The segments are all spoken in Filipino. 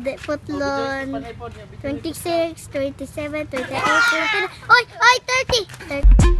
The putlon. 26, 27, 28, 29. Oy! Oy! 30!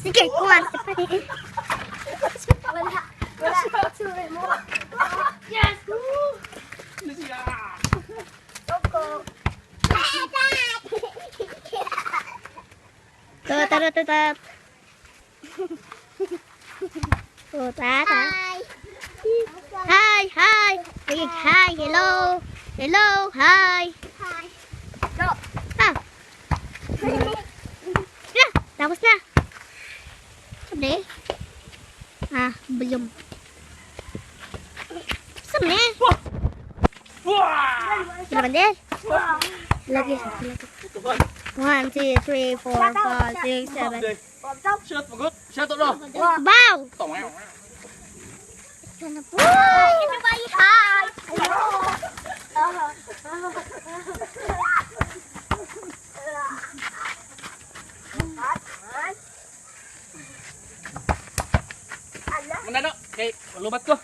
Sige, kuha. Wala. Suri mo. Yes! Toko. Tutat. Tutat. Hi. Hi. Big hi. Hello. Hello. Hi. Hi. No. Ya, tapos na. Sabi? Belum. Sabi? Berapa deh? Lagi. 1, 2, 3, 4, 5, 6, 7. Shut bagut. Shut up lo. Bao. Tong. Sana po. Ito ba yung hi? Mana no? Kay lubat ko.